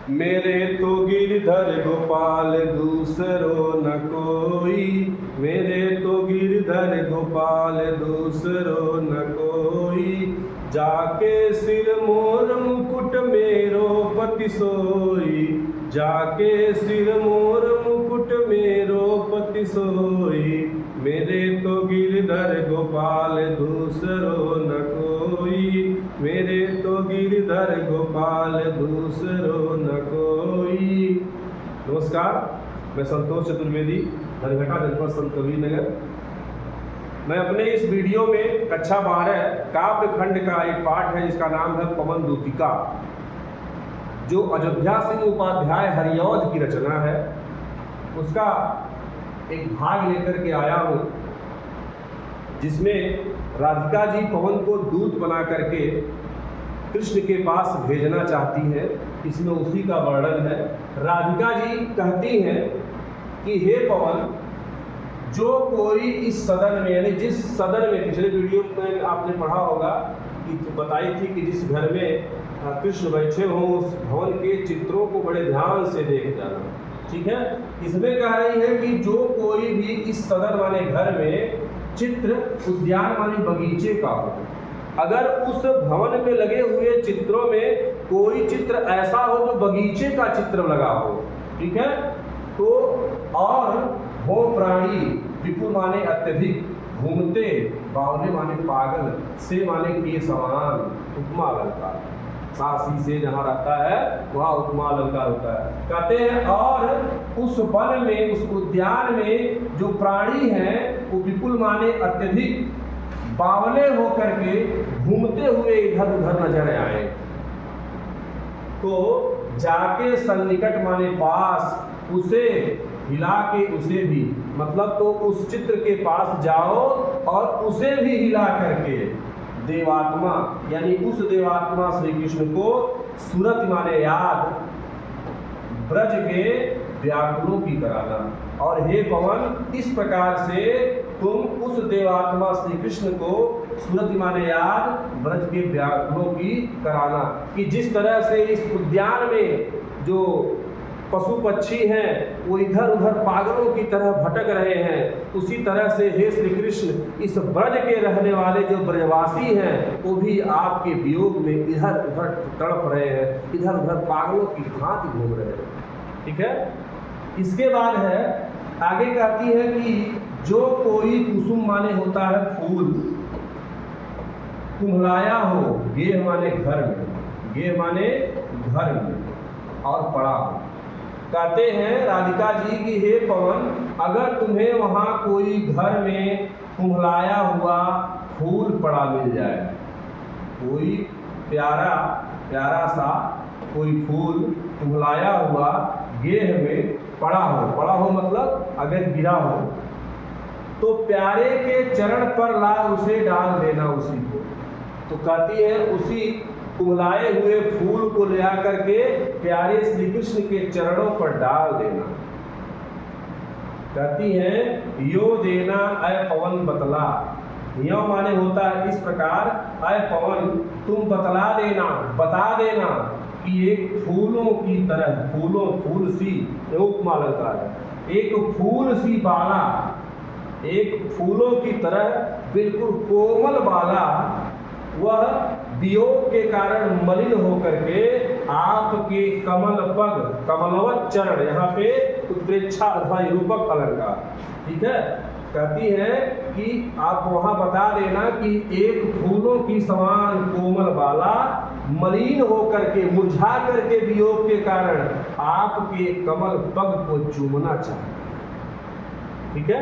मेरे तो गिरधर गोपाल दूसरो न कोई, मेरे तो गिरधर गोपाल दूसरो न कोई। जाके सिर मोर मुकुट मेरो पति सोई, जाके सिर मोर मुकुट मेरो पति सोई। मेरे तो गिरधर गोपाल दूसरो न कोई, मेरे तो गिरधर गोपाल दूसरो न कोई। नमस्कार, मैं संतोष चतुर्वेदी, धनघटा जनपद संत कबीरनगर। मैं अपने इस वीडियो में कक्षा 12 काव्य खंड का एक पाठ है जिसका नाम है पवन दूतिका, जो अयोध्या सिंह उपाध्याय हरिऔध की रचना है। उसका एक भाग लेकर के आया हूँ, जिसमें राधिका जी पवन को दूत बना करके कृष्ण के पास भेजना चाहती हैं। इसमें उसी का वर्णन है। राधिका जी कहती हैं कि हे पवन, जो कोई इस सदन में, यानी जिस सदन में, पिछले वीडियो में आपने पढ़ा होगा कि बताई थी कि जिस घर में कृष्ण बैठे हों उस भवन के चित्रों को बड़े ध्यान से देख जाना। ठीक है, इसमें कह रही है कि जो कोई भी इस सदन वाले घर में चित्र उद्यान माने बगीचे का हो, अगर उस भवन में लगे हुए चित्रों में कोई चित्र ऐसा हो जो बगीचे का चित्र लगा हो, ठीक है, तो और वो प्राणी विपुल माने अत्यधिक, घूमते, बावले माने पागल, से माने के समान, उपमा अलंकार, सासी से जहाँ रहता है वहाँ उपमा अलंकार होता है। कहते हैं और उस वन में, उस उद्यान में जो प्राणी हैं वो विपुल माने अत्यधिक, बावले होकर के घूमते हुए इधर उधर नजर आए। तो जाके सन्निकट माने पास, उसे हिला के उसे भी, मतलब तो उस चित्र के पास जाओ और उसे भी हिला करके देवात्मा, यानी उस देवात्मा श्री कृष्ण को सूरत माने याद, ब्रज के व्याकुलों की कराना। और हे पवन, इस प्रकार से तुम उस देवात्मा श्री कृष्ण को सूरत माने याद, ब्रज के व्याकुलों की कराना। कि जिस तरह से इस उद्यान में जो पशु पक्षी हैं वो इधर उधर पागलों की तरह भटक रहे हैं, उसी तरह से हे श्री कृष्ण इस ब्रज के रहने वाले जो ब्रजवासी हैं वो भी आपके वियोग में इधर उधर तड़प रहे हैं, इधर उधर पागलों की भांति घूम रहे हैं। ठीक है, इसके बाद है, आगे कहती है कि जो कोई कुसुम माने होता है फूल, कुम्हलाया हो, गेह माने घर में, गेह माने घर में और पड़ा हो। कहते हैं राधिका जी कि हे पवन, अगर तुम्हें वहाँ कोई घर में कुम्हलाया हुआ फूल पड़ा मिल जाए, कोई प्यारा प्यारा सा कोई फूल कुम्हलाया हुआ गेह में पड़ा हो मतलब अगर गिरा हो, तो प्यारे के चरण पर ला उसे डाल देना उसी को। तो कहती है उसी कुम्हलाए हुए फूल को ले आकर के प्यारे श्री कृष्ण के चरणों पर डाल देना। कहती है यो देना अय पवन बतला, यो माने होता है इस प्रकार, अय पवन तुम बतला देना, बता देना कि एक फूलों की तरह, फूल सी, उपमा अलंकार है, एक फूल सी बाला, एक फूलों की तरह बिल्कुल कोमल बाला, वह वियोग के कारण मलिन होकर के आपके कमल पग, कमलवत चरण, यहाँ पे उत्प्रेक्षा अथवा रूपक अलंकार। ठीक है, कहती है कि आप वहां बता देना कि एक फूलों की समान कोमल बाला मलिन होकर के, मुरझा करके वियोग के कारण आपके कमल पग को चूमना चाहे। ठीक है,